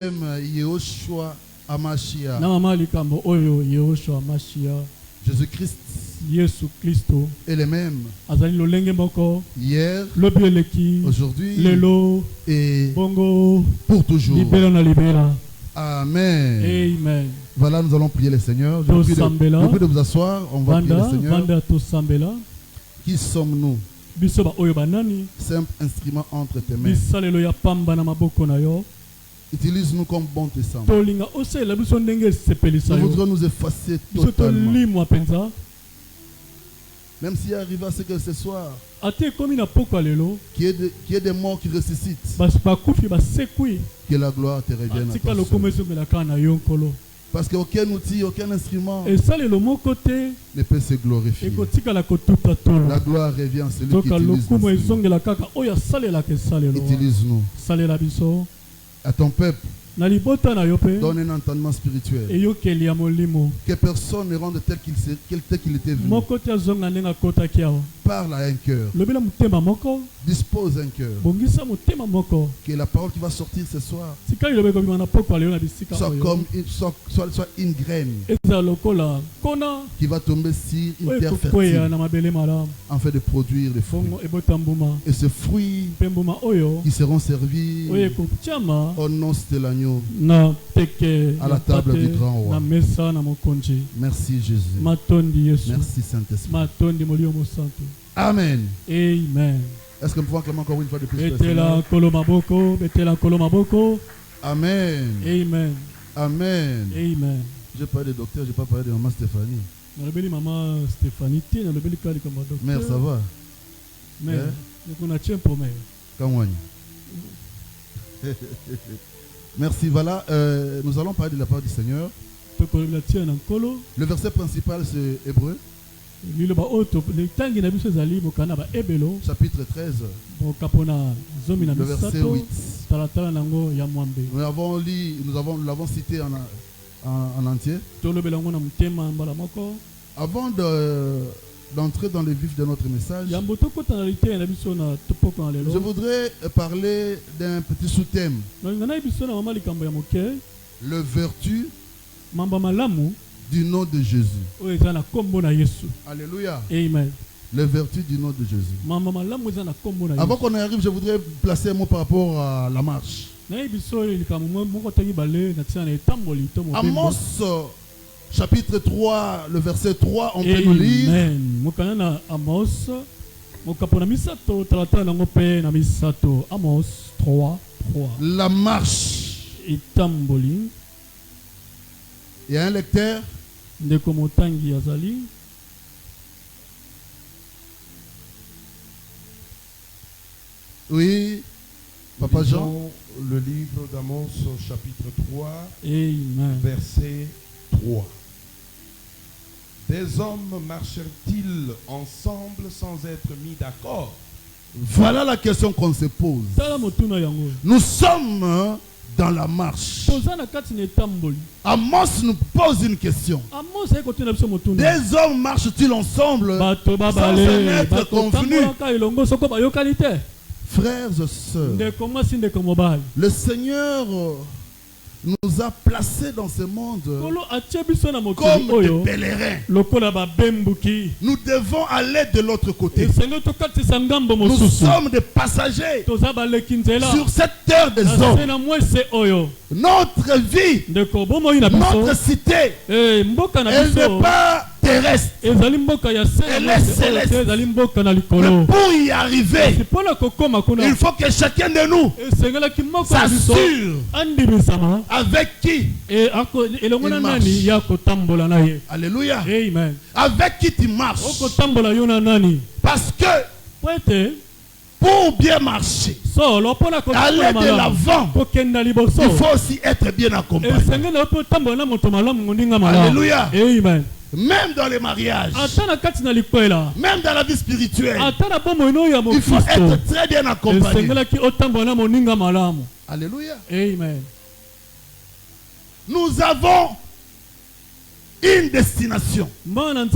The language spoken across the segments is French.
Yehoshua Amashia. Jésus-Christ est le même hier, aujourd'hui et pour toujours. Amen. Amen. Voilà, nous allons prier le Seigneur. Je vous prie de vous asseoir. On va prier le Seigneur. Qui sommes-nous? Simple instrument entre tes mains. Utilise-nous comme bon te semble. Nous voudrons nous effacer totalement. Même s'il arrive à ce que ce soir, qu'il y ait des morts qui ressuscitent, que la gloire te revienne à toi seul. Parce qu'aucun outil, aucun instrument ne peut se glorifier. La gloire revient à celui qui utilise l'instrument. Utilise-nous. À ton peuple, donne un entendement spirituel. Que personne ne rende tel qu'il était venu. Parle à un cœur. Dispose un cœur. Que la parole qui va sortir ce soir soit une graine qui va tomber sur une terre fertile afin de produire des fruits. Et ces fruits qui seront servis au nom de l'agneau à la table du grand roi. Merci Jésus. Merci Saint-Esprit. Amen. Amen. Est-ce que nous pouvons acclamer encore une fois de plus? Amen. Amen. Amen. Amen. J'ai parlé de docteur, j'ai pas parlé de maman Stéphanie. Mère, ça va? Mère, Merci, voilà, nous allons parler de la part du Seigneur. Le verset principal c'est Hébreu. Chapitre 13. Le verset 8. Nous l'avons cité en entier. Avant d'entrer dans le vif de notre message, je voudrais parler d'un petit sous-thème. Le vertu du nom de Jésus. Alléluia. Amen. Le vertu du nom de Jésus. Avant qu'on arrive, je voudrais placer un mot par rapport à la marche. Amos chapitre 3, le verset 3, on peut nous lire. Amos 3. La marche. Il y a un lecteur. Oui, Papa Jean. Le livre d'Amos chapitre 3, Amen. verset 3. Des hommes marchèrent-ils ensemble sans être mis d'accord? Voilà la question qu'on se pose. Nous sommes dans la marche. Amos nous pose une question. Des hommes marchent-ils ensemble sans être convenus? Frères et sœurs, le Seigneur nous a placés dans ce monde comme des pèlerins. Nous devons aller de l'autre côté. Nous sommes des passagers sur cette terre des hommes. Notre vie, notre cité, elle n'est pas terrestre, elle est céleste. Mais pour y arriver, il faut que chacun de nous s'assure avec qui il marche. Alléluia. Amen. Avec qui tu marches. Parce que pour bien marcher, aller de l'avant, il faut aussi être bien accompagné. Alléluia. Amen. Même dans les mariages, même dans la vie spirituelle, il faut être très bien accompagné. Alléluia. Amen. Nous avons une destination. Notre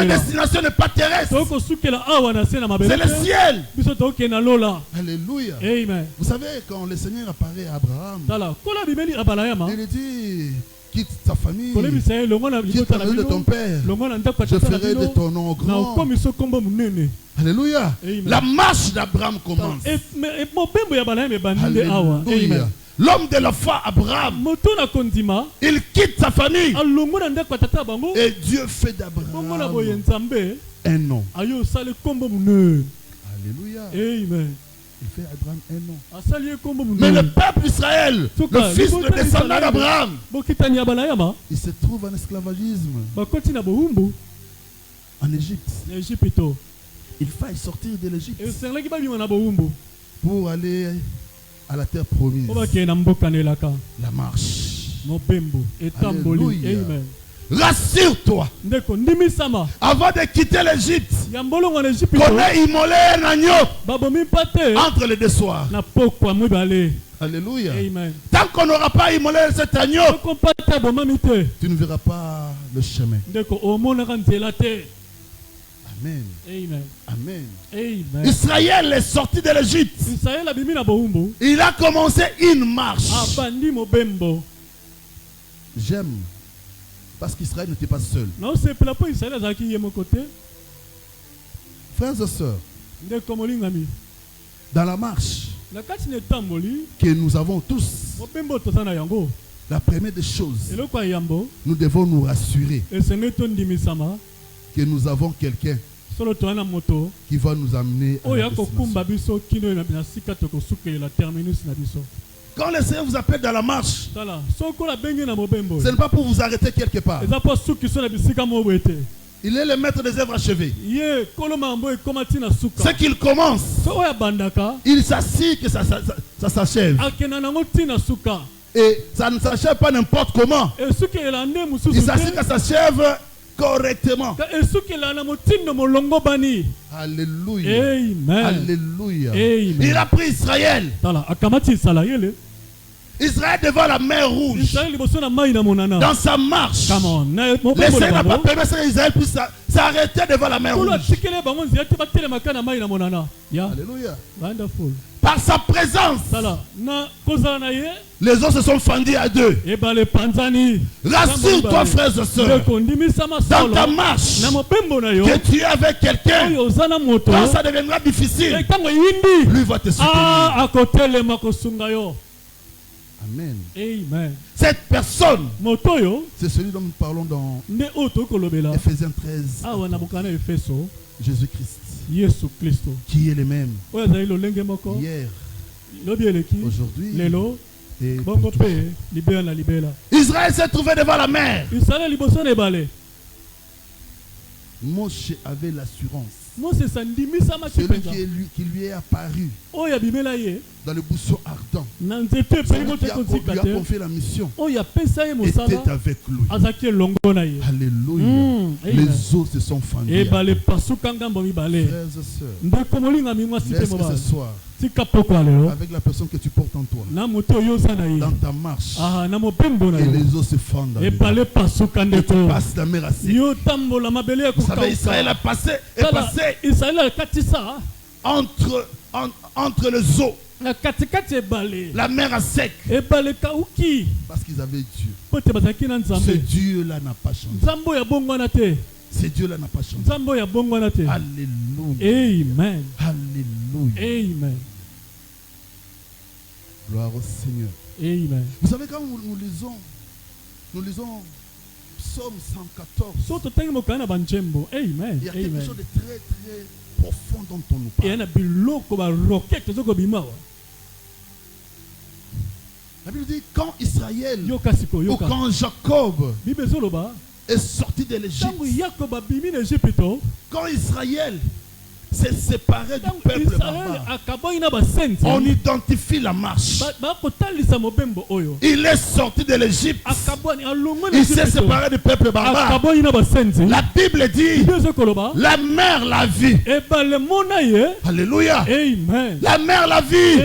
destination n'est pas terrestre. C'est le ciel. Alléluia. Amen. Vous savez, quand le Seigneur apparaît à Abraham, il dit, quitte ta famille, quitte la famille de ton père, je ferai de ton nom grand. Alléluia. Amen. La marche d'Abraham commence. Alléluia. L'homme de la foi, Abraham, il quitte sa famille. Et Dieu fait d'Abraham un nom. Alléluia. Amen. Il fait Abraham un nom. Mais le peuple Israël, le fils de descendant d'Abraham, il se trouve en esclavagisme en Égypte. Il faille sortir de l'Égypte pour aller à la terre promise. La marche. Alléluia. Amen. Rassure-toi. Avant de quitter l'Égypte, qu'on ait immolé un agneau entre les deux soirs. Alléluia. Amen. Tant qu'on n'aura pas immolé cet agneau, tu ne verras pas le chemin. Amen. Amen. Amen. Amen. Israël est sorti de l'Égypte. Il a commencé une marche. J'aime. Parce qu'Israël n'était pas seul. Frères et sœurs, dans la marche que nous avons tous, la première des choses, nous devons nous rassurer que nous avons quelqu'un qui va nous amener à la destination. Quand le Seigneur vous appelle dans la marche, ce n'est pas pour vous arrêter quelque part. Il est le maître des œuvres achevées. Ce qu'il commence, il s'assure que ça s'achève. Et ça ne s'achève pas n'importe comment. Il s'assure que ça s'achève correctement. Alléluia. Amen. Alléluia. Amen. Il a pris Israël. Israël devant la mer Rouge. Dans sa marche. Le Seigneur n'a pas permis que Israël puisse s'arrêter devant la mer Rouge. Alléluia. Wonderful. Par sa présence, les eaux se sont fendues à deux. Rassure-toi, frères et sœurs, dans ta marche, que tu es avec quelqu'un. Quand ça deviendra difficile, lui va te soutenir. Amen. Amen. Cette personne, c'est celui dont nous parlons dans Ephésiens 13. Jésus-Christ, qui est le même hier, aujourd'hui et pour tout. Israël s'est trouvé devant la mer. Moshe avait l'assurance. Celui qui lui est apparu dans le buisson ardent, celui qui lui a confié la mission, était avec lui. Alléluia. Les eaux se sont fendues. Frères et sœurs, laisse que ce soir, avec la personne que tu portes en toi, dans ta marche, et les eaux se fendent. Et tu passes la mer à sec. Vous savez, Israël est passé entre les eaux, la mer à sec, parce qu'ils avaient Dieu. Ce Dieu-là n'a pas changé. Ce Dieu-là n'a pas changé. Alléluia. Amen. Alléluia. Amen. Gloire au Seigneur. Amen. Vous savez, quand nous lisons Psaume 114, il y a quelque chose de très très profond dont on nous parle. La Bible dit, quand Israël ou quand Jacob est sorti de l'Égypte, quand Israël s'est séparé du peuple barbare, on identifie la marche. Il est sorti de l'Égypte. Il s'est séparé du peuple barbare. La Bible dit, la mer l'a vu. Alléluia. La mer l'a vu.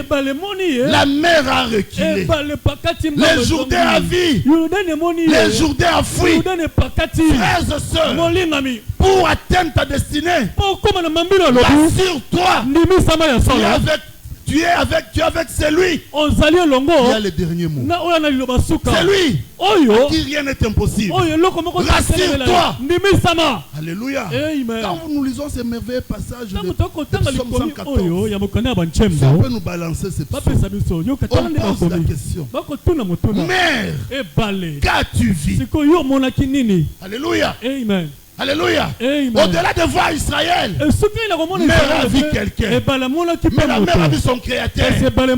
La mer a reculé. Les Jourdains a vu. Les Jourdains a fui. Frères et sœurs, pour atteindre ta destinée, rassure-toi. Tu es avec celui qui a le dernier mot. C'est lui à qui rien n'est impossible. Rassure-toi. Alléluia. Quand nous lisons ces merveilleux passages de Psaume 114, ça peut nous balancer ces psaumes. On pose la question. Mère, qu'as-tu vu? Alléluia. Amen. Alléluia. Au-delà de voir Israël, mère a vu quelqu'un. Mais la mère a vu son créateur. La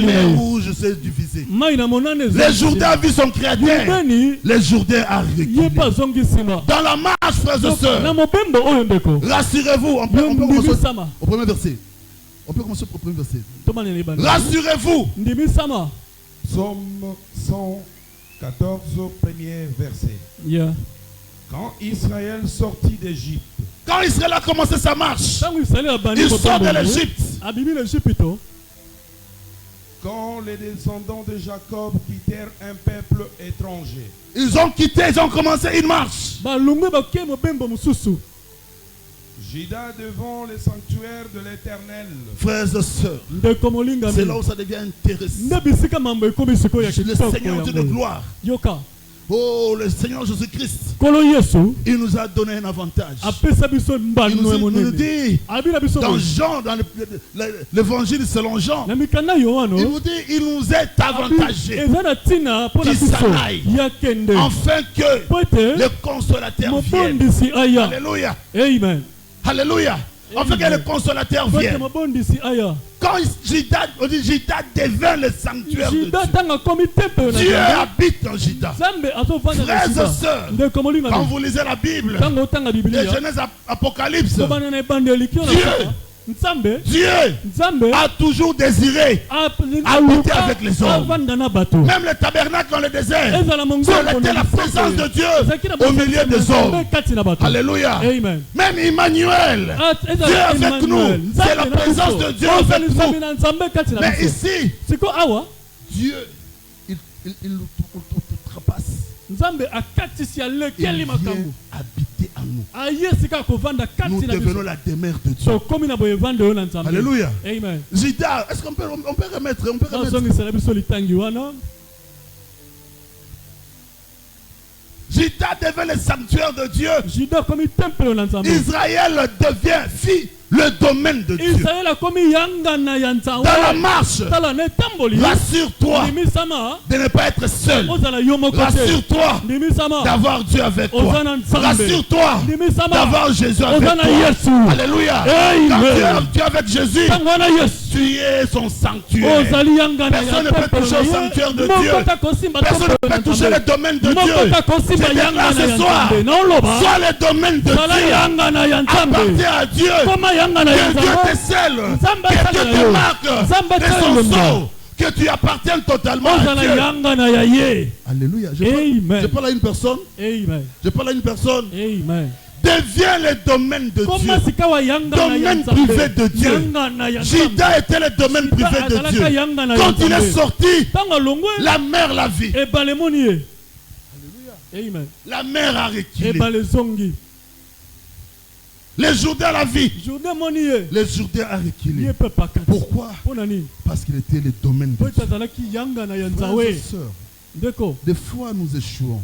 mer rouge s'est divisée. Les Jourdains a vu son créateur. Les Jourdains a reculé. Dans la marche, frères et sœurs, rassurez-vous. On peut commencer au premier verset. On peut commencer au premier verset. Rassurez-vous. Psaume 114, premier verset. Quand Israël sortit d'Égypte. Quand Israël a commencé sa marche, il sort de l'Égypte. Quand les descendants de Jacob quittèrent un peuple étranger. Ils ont quitté, ils ont commencé une marche. Juda devant le sanctuaire de l'Éternel. Frères et sœurs, c'est là où ça devient intéressant. Le Seigneur Dieu de gloire. Oh, le Seigneur Jésus-Christ, il nous a donné un avantage. Il nous dit, dans Jean, dans l'évangile selon Jean, il nous dit, il nous est avantagé qu'il s'en aille, afin que le consolateur vienne. Alléluia. Amen. Alléluia. Afin que le consolateur vienne. Quand Juda devint le sanctuaire de Dieu, Dieu habite en Juda. Frères et sœurs, quand vous lisez la Bible, les Genèse Apocalypse, Dieu a toujours désiré habiter avec les hommes. Même le tabernacle dans le désert, c'était la présence de Dieu au milieu des hommes. Alléluia. Même Emmanuel, Dieu avec nous, c'est la présence de Dieu avec nous. Mais ici, Dieu, il nous trapasse. Il vient habiter en nous. Nous devenons la demeure de Dieu. Alléluia. Amen. Juda, est-ce qu'on peut remettre? Juda devient le sanctuaire de Dieu. Israël devient le domaine de Dieu. Dans la marche, rassure-toi de ne pas être seul. Rassure-toi d'avoir Dieu avec toi. Rassure-toi d'avoir Jésus avec toi. Alléluia. Quand tu es avec Jésus, tu es son sanctuaire. Personne ne peut toucher au sanctuaire de Dieu. Personne ne peut toucher le domaine de Dieu. Je déclare ce soir, soit le domaine de Dieu appartient à Dieu. Que Dieu te scelle, que Dieu te marque de son sceau, que tu appartiennes totalement à Dieu. Alléluia. Je parle à une personne. Je parle à une personne. Devient le domaine de Dieu. Domaine privé de Dieu. Juda était le domaine privé de Dieu. Quand il est sorti, la mer l'a vu. Alléluia. La mer a reculé. Les Jourdains la vie. Les Jourdains a reculé. Pourquoi? Parce qu'il était le domaine de Dieu. Frères et sœurs, des fois nous échouons.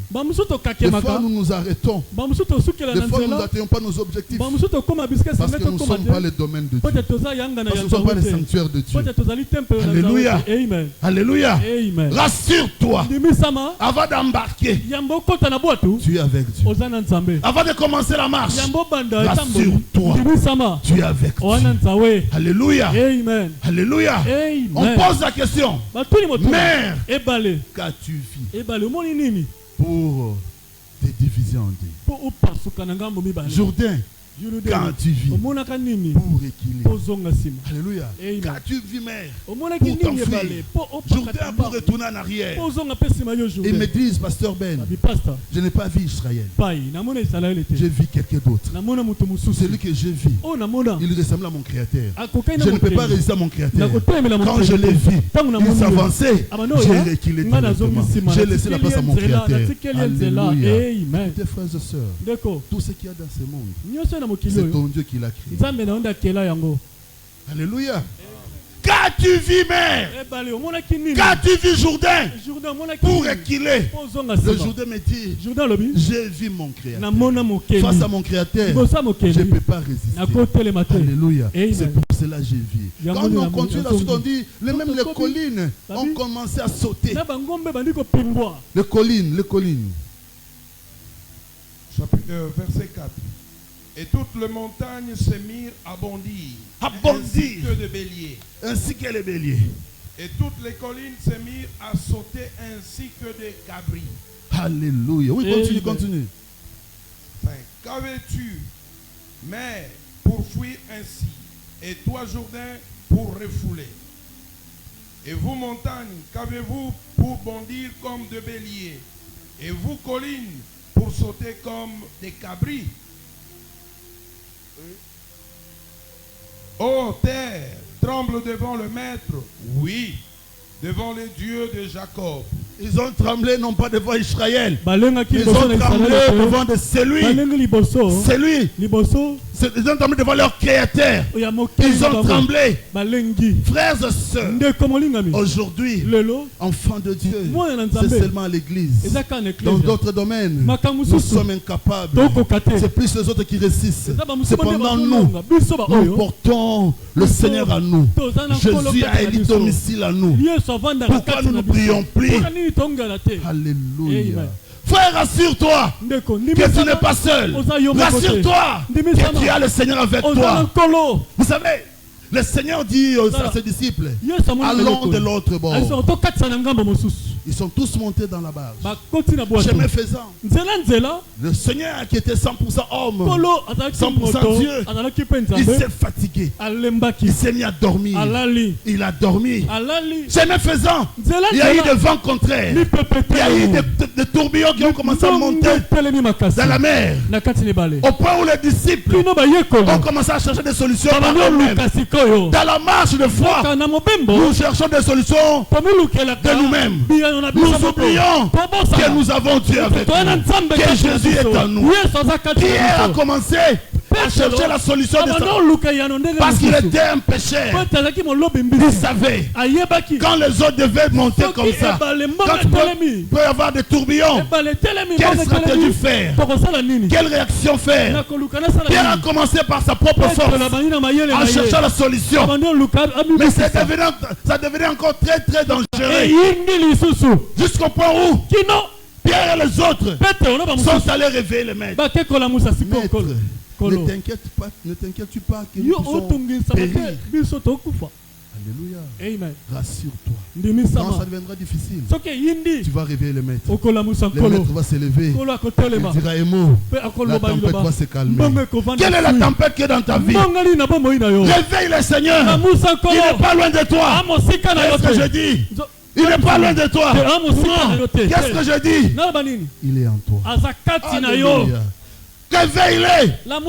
Des fois nous nous arrêtons. Des fois nous n'atteignons pas nos objectifs. Parce que nous ne sommes pas le domaine de Dieu. Parce que nous ne sommes pas le sanctuaire de Dieu. Alléluia. Alléluia. Rassure-toi. Avant d'embarquer, tu es avec Dieu. Avant de commencer la marche, rassure-toi. Tu es avec Dieu. Alléluia. Alléluia. On pose la question. Mère, qu'as-tu vu pour te diviser en deux? Jourdain, Quand tu vis pour équilibrer. Alléluia. Quand tu vis mère pour t'enfuir. Jourdain pour retourner en arrière. Ils me disent, Pasteur Ben, je n'ai pas vu Israël. J'ai vu quelqu'un d'autre. Celui que j'ai vu, il ressemble à mon Créateur. Je ne peux pas résister à mon Créateur. Quand je l'ai vu, il s'avançait. J'ai rééquilibré directement. J'ai laissé la place à mon Créateur. Alléluia. Mes frères et sœurs, tout ce qu'il y a dans ce monde, c'est ton Dieu qui l'a créé. Alléluia. Quand tu vis mère, quand tu vis Jourdain, pour équilibrer, le Jourdain me dit, j'ai vu mon Créateur. Face à mon Créateur, je ne peux pas résister. Alléluia. C'est pour cela que j'ai vu. Quand on continue la suite, on dit, même les collines ont commencé à sauter. Les collines. Verset 4. Et toutes les montagnes se mirent à bondir, ainsi que de béliers. Ainsi que les béliers. Et toutes les collines se mirent à sauter ainsi que des cabris. Alléluia. Oui, continue. Qu'avais-tu, mais pour fuir ainsi, et toi, Jourdain, pour refouler? Et vous, montagnes, qu'avez-vous pour bondir comme de béliers? Et vous, collines, pour sauter comme des cabris? Ô terre, tremble devant le Maître, oui, devant les dieux de Jacob. Ils ont tremblé non pas devant Israël, ils ont tremblé devant celui. Ils ont tremblé devant leur Créateur. Ils ont tremblé. Frères et sœurs, aujourd'hui, enfants de Dieu, c'est seulement à l'église. Dans d'autres domaines, nous sommes incapables. C'est plus les autres qui résistent. Cependant, nous portons le Seigneur à nous. Jésus a élu domicile à nous. Pourquoi nous ne prions plus? Alléluia. Frère, rassure-toi que tu n'es pas seul. Rassure-toi que tu as le Seigneur avec toi. Vous savez, le Seigneur dit à ses disciples, allons de l'autre bord. Ils sont tous montés dans la barge. Chemin faisant, le Seigneur qui était 100% homme, 100% Dieu, il s'est fatigué. Il s'est mis à dormir. Il a dormi. Chemin faisant, il y a eu des vents contraires. Il y a eu des tourbillons qui ont commencé à monter dans la mer. Au point où les disciples ont commencé à chercher des solutions par eux-mêmes. Dans la marche de foi, nous cherchons des solutions de nous-mêmes. Nous oublions que nous avons Dieu avec nous, que Jésus est en nous. Pierre a commencé à chercher la solution de ça parce qu'il était un pécheur. Il savait quand les autres devaient monter comme ça, quand il peut y avoir des tourbillons, quelle stratégie faire, quelle réaction faire. Pierre a commencé par sa propre force en cherchant la solution, mais ça devenait encore très très dangereux jusqu'au point où Pierre et les autres sont allés réveiller le maître. Ne t'inquiète pas que nous puissions périr. Alléluia. Amen. Rassure-toi. Quand ça deviendra difficile, tu vas réveiller le maître. Le maître va se lever. Il dira un mot. La tempête va se calmer. Quelle est la tempête qui est dans ta vie? Réveille le Seigneur. Il n'est pas loin de toi. Qu'est-ce que je dis? Il n'est pas loin de toi. Qu'est-ce que je dis? Il est en toi. Alléluia. Réveille-les. Un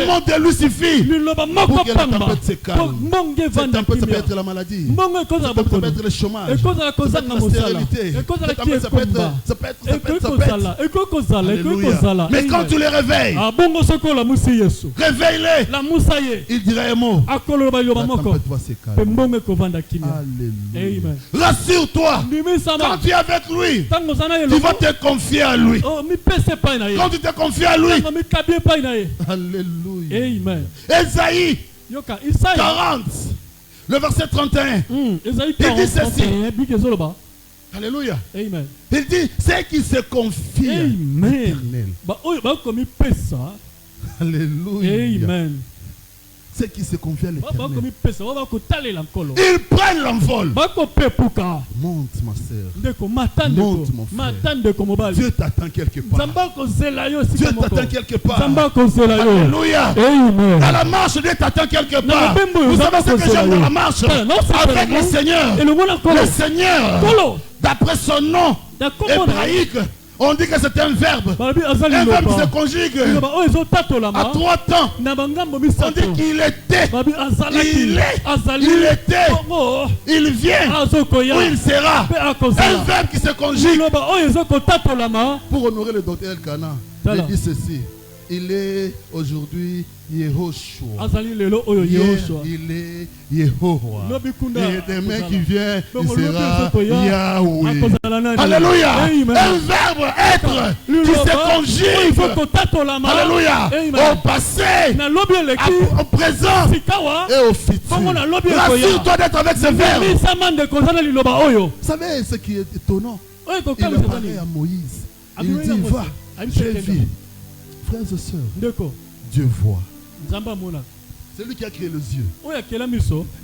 mot de lui suffit pour que la tempête se calme. Cette tempête, ça peut être la maladie. Ça peut être le chômage. Ça peut être la stérilité. Ça peut être. Alléluia. Mais quand tu les réveilles, réveille-les. Il dirait un mot. La tempête va se calmer. Alléluia. Rassure-toi. Quand tu es avec lui, tu vas te confier à lui. Quand tu te confies à lui, alléluia. Amen. Esaïe 40, le verset 31. Il dit ceci. Alléluia. Amen. Il dit, c'est qui se confie à l'éternel. Alléluia. Amen. ceux qui se confient à l'Éternel, ils prennent l'envol. Monte ma sœur, monte mon frère. Dieu t'attend quelque part. Dieu t'attend quelque part. Alléluia. Dans la marche, Dieu t'attend quelque part. Vous savez ce que j'aime dans la marche avec le Seigneur? Le Seigneur, d'après son nom hébraïque, on dit que c'est un verbe. Un verbe qui se conjugue à 3 temps. On dit qu'il était, il est, il était, il vient, ou il sera. Un verbe qui se conjugue. Pour honorer le docteur Elkana, il dit ceci. Il est aujourd'hui Yehoshua. Hier, il est Yehovah. Et demain qui vient, il sera Yahweh. Alléluia. Un verbe être qui se conjugue. Alléluia. Au passé, au présent et au futur. Rassure-toi d'être avec ce verbe. Vous savez ce qui est étonnant? Il apparaît à Moïse. Il dit, va, j'ai vu. Frères et sœurs, Dieu voit. C'est lui qui a créé les yeux.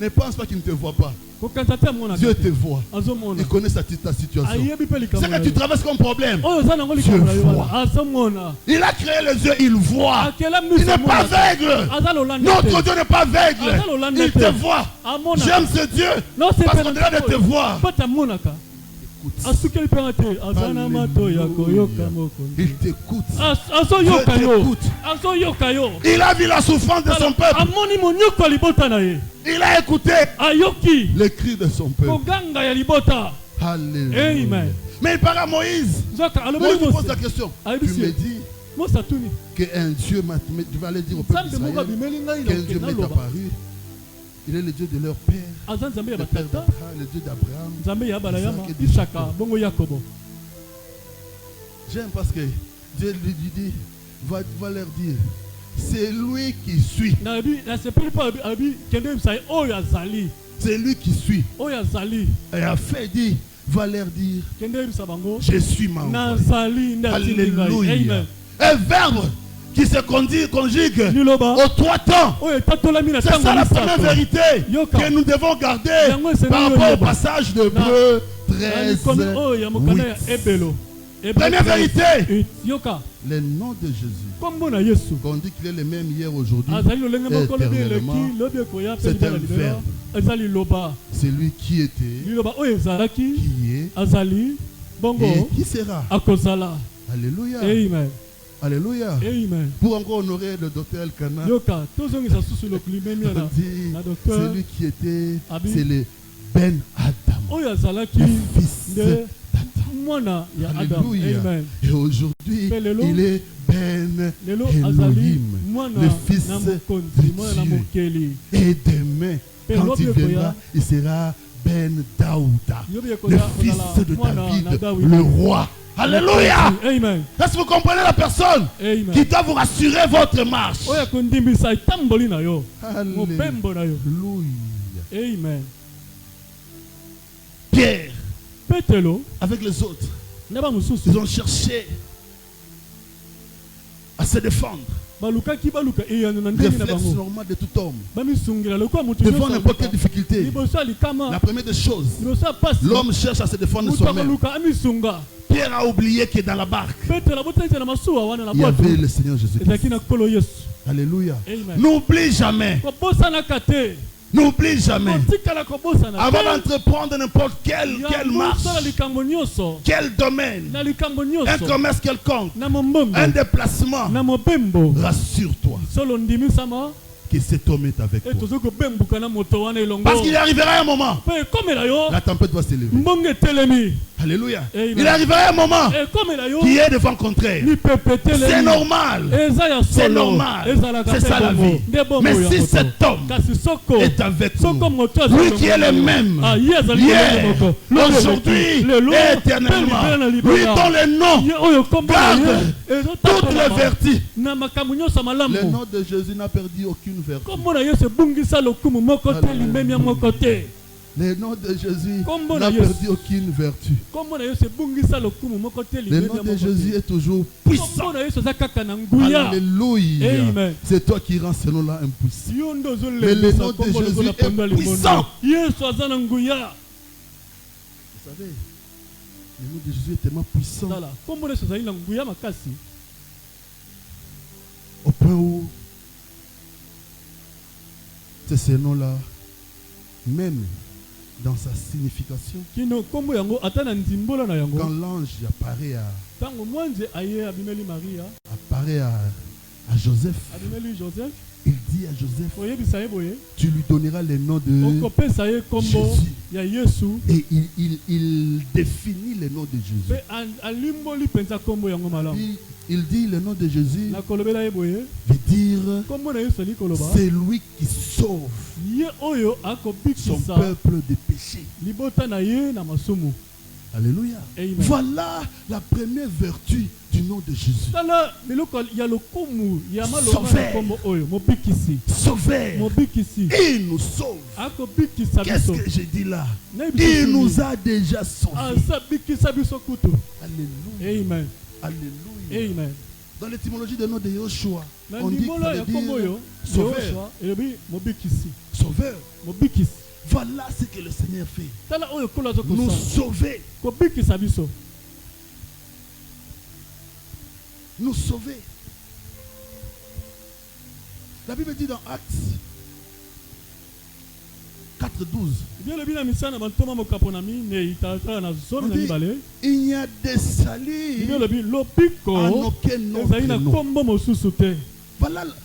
Ne pense pas qu'il ne te voit pas. Dieu te voit. Il connaît ta situation. C'est que tu traverses comme problème. Dieu voit. Il a créé les yeux, il voit. Il n'est pas aveugle. Notre Dieu n'est pas aveugle. Il te voit. J'aime ce Dieu parce qu'au-delà de te voir, il t'écoute. Il a vu la souffrance de son peuple. Il a écouté les cris de son peuple. Alléluia. Mais il parle à Moïse. Moïse pose la question. Tu me dis qu'un Dieu tu vas aller dire au peuple d'Israël qu'un Dieu m'est apparu. Il est le Dieu de leur père, le père d'Abraham, le Dieu d'Abraham, Isaac et Jacob. J'aime parce que Dieu lui dit, va leur dire, c'est lui qui suit. C'est lui qui suit. Et a fait dit, va leur dire, je suis m'envoyé. Alléluia. Un verbe qui se conjugue aux 3 temps. C'est ça la première vérité que nous devons garder par rapport au passage de Hébreux 13. Première vérité, le nom de Jésus. On dit qu'il est le même hier, aujourd'hui, éternellement. C'est un verbe. C'est lui qui était, qui est et qui sera. Alléluia. Amen. Alléluia. Amen. Pour encore honorer le docteur Elkana, c'est lui qui était, c'est le Ben Adam, le fils d'Adam. Alléluia. Et aujourd'hui, il est Ben Elohim, le fils de Dieu. Et demain, quand il viendra, il sera Ben Daouda, le fils de David, le roi. Alléluia. Amen. Est-ce que vous comprenez la personne qui doit vous rassurer votre marche? Alléluia. Amen. Pierre, avec les autres, ils ont cherché à se défendre. Réflexe normal de tout homme. Devant n'importe quelle difficulté, la première des choses, l'homme cherche à se défendre soi-même. Pierre a oublié que dans la barque, il y avait le Seigneur Jésus-Christ. Alléluia. N'oublie jamais. N'oublie jamais. Avant d'entreprendre n'importe quelle marche, quel domaine, un commerce quelconque, un déplacement, rassure-toi que cet homme est avec toi. Parce qu'il arrivera un moment, la tempête va s'élever. Alléluia. Il arrivera un moment qui est devant le contraire. C'est normal. C'est normal. C'est ça la vie. Mais si cet homme est avec nous, lui qui est le même, hier, aujourd'hui et éternellement, lui dont le nom garde toutes les vertus. Le nom de Jésus n'a perdu aucune vertu. Le nom de Jésus n'a perdu aucune vertu. Le nom de Jésus est toujours puissant. Alléluia. C'est toi qui rends ce nom-là impuissant. Mais le nom de Jésus est puissant. Vous savez, le nom de Jésus est tellement puissant. Au point où c'est ce nom-là, même dans sa signification, quand l'ange apparaît à Joseph, il dit à Joseph, tu lui donneras le nom de Jésus. Et il définit le nom de Jésus. Il dit le nom de Jésus veut dire c'est lui qui sauve son peuple des péchés. Alléluia. Amen. Voilà la première vertu du nom de Jésus. Sauveur. Il nous sauve. Qu'est-ce que j'ai dit là? Il nous a déjà sauvés. Alléluia. Amen. Alléluia. Amen. Dans l'étymologie du nom de Yoshua, on dit que ça veut dire sauveur. Sauveur. Voilà ce que le Seigneur fait. Nous sauver. Nous sauver. La Bible dit dans Actes 4:12. Il n'y a de salut en aucun autre nom.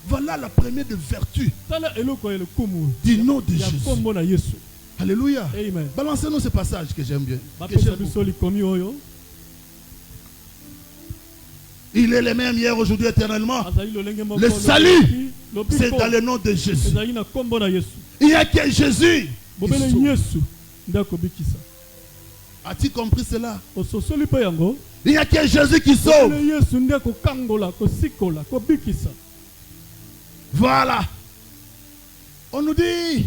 Voilà la première de vertu du nom de Jésus. Alléluia. Balancez-nous ce passage que j'aime bien. Il est le même hier, aujourd'hui, éternellement. Le salut, c'est dans le nom de Jésus. Il n'y a que Jésus. As-tu compris cela? Il n'y a que Jésus qui sauve. Voilà. On nous dit,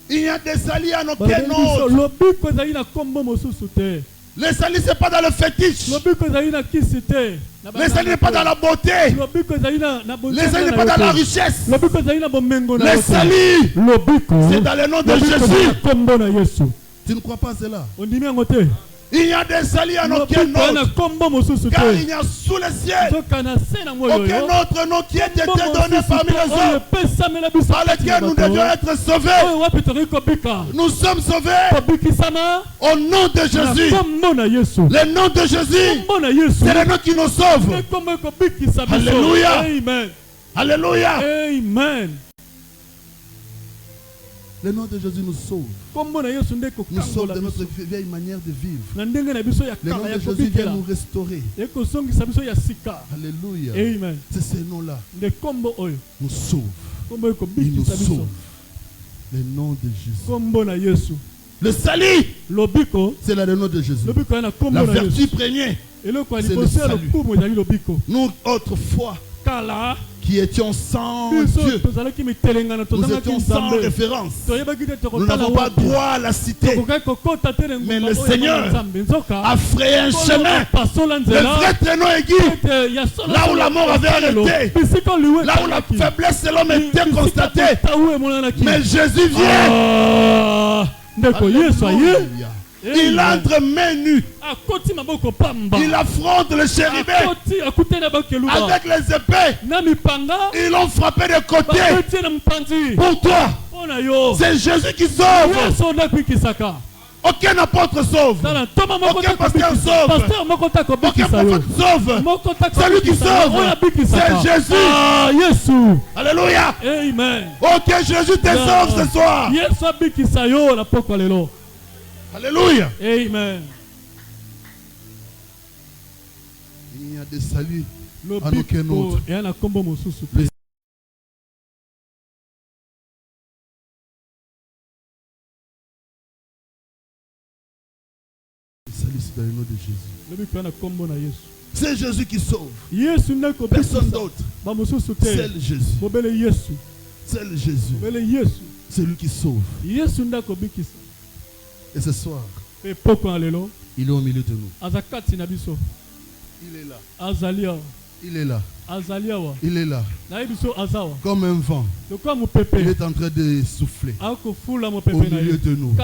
il y a des saluts en aucun autre. Le salut, ce n'est pas dans le fétiche. Le salut n'est pas dans la beauté. Le salut n'est pas dans la richesse. Le salut, c'est dans le nom de Jésus. Tu ne crois pas cela? Il y a des saluts en aucun autre. Car il y a sous le ciel aucun autre nom qui ait été donné parmi les hommes par lequel nous devions être sauvés. Nous sommes sauvés au nom de Jésus. Le nom de Jésus, c'est le nom qui nous sauve. Alléluia. Amen. Alléluia. Amen. Le nom de Jésus nous sauve. Nous sauve de notre vieille manière de vivre. Le nom de Jésus vient nous restaurer. Alléluia. Amen. C'est ce nom-là. Nous sauve. Il nous sauve. Le nom de Jésus. Le salut, c'est le nom de Jésus. La vertu première, c'est le salut. Nous, autrefois, qui étions sans Dieu, nous étions sans référence, nous n'avons pas droit à la cité, mais le Seigneur a frayé un chemin, le vrai traîneau aigu, là où la mort avait arrêté, là où la faiblesse de l'homme était constatée, mais Jésus vient. Alléluia. Il entre main nue. Il affronte le chérubin avec les épées. Ils l'ont frappé de côté. Pour toi, c'est Jésus qui sauve. Aucun apôtre sauve. Aucun pasteur sauve. Aucun prophète sauve. C'est lui qui sauve. C'est Jésus. Alléluia. Amen. Ok, Jésus te sauve ce soir. Alléluia. Amen. Il y a des saluts en aucun autre. Dans le nom de Jésus. C'est Jésus qui sauve. Personne d'autre. C'est Jésus. C'est Jésus. C'est lui qui sauve. Et ce soir, il est au milieu de nous. Il est là. Il est là. Il est là. Comme un vent. Il est en train de souffler au milieu de nous.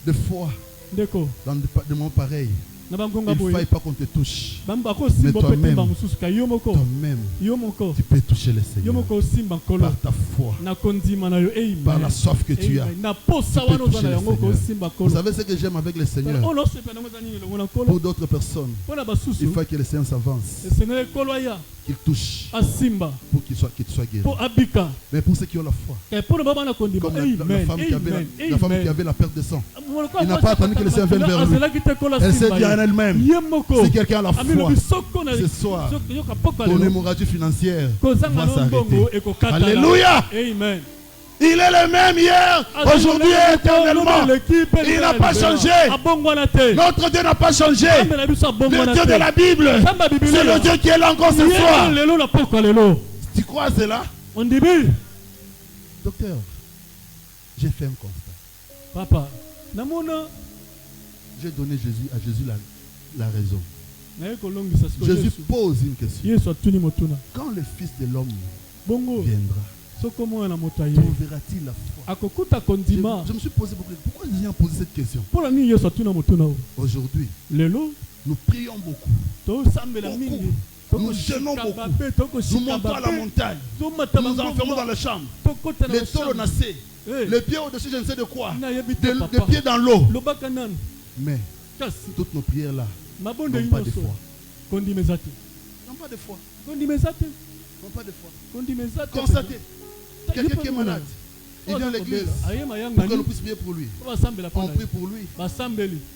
Des fois, dans des moments pareils, il ne faille pas qu'on te touche. Mais toi-même, tu peux toucher le Seigneur. Par ta foi, par la soif que tu as, tu peux toucher le Seigneur. Vous savez ce que j'aime avec le Seigneur? Pour d'autres personnes, il faut que le Seigneur s'avance, qu'il touche, pour qu'il soit guéri. Mais pour ceux qui ont la foi, comme la femme qui avait la perte de sang, il n'a pas attendu que le Seigneur vienne vers lui. Elle s'est dit en elle-même, si quelqu'un a la foi, ce soir, ton hémorragie financière va s'arrêter. Alléluia. Amen. Il est le même hier, aujourd'hui et éternellement. Il n'a pas changé. Notre Dieu n'a pas changé. Le Dieu de la Bible, c'est le Dieu qui est là encore ce soir. Tu crois à cela? Docteur, j'ai fait un constat. Papa, j'ai donné à Jésus la raison. Jésus pose une question. Quand le Fils de l'homme viendra, trouveras-t-il la foi? Je me suis posé pourquoi Jésus a posé cette question? Aujourd'hui, nous prions beaucoup. Nous jeûnons beaucoup. Nous montons à la montagne. Nous nous enfermons dans la chambre. Les taureaux nassaient. Les pieds au-dessus, je ne sais de quoi. Les pieds dans l'eau. Mais toutes nos prières là n'ont pas de foi. N'ont pas de foi. N'ont pas de foi. Constatez. Quelqu'un qui est malade, il vient à l'église pour que nous puissions prier pour lui. On prie pour lui.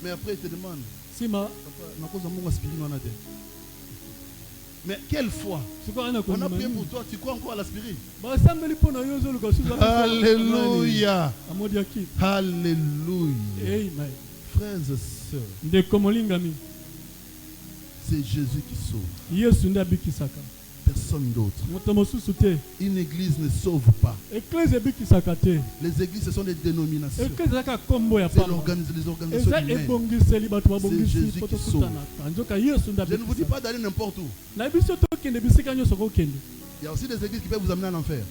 Mais après il te demande, mais quelle foi? On a prié pour toi, tu crois encore à l'aspirine? Alléluia. Alléluia. Frères et sœurs, c'est Jésus qui sauve. Personne d'autre. Une église ne sauve pas. Les églises, ce sont des dénominations. C'est les organisations humaines. C'est Jésus qui sauve. Je ne vous dis pas d'aller n'importe où. Il y a aussi des églises qui peuvent vous amener en enfer.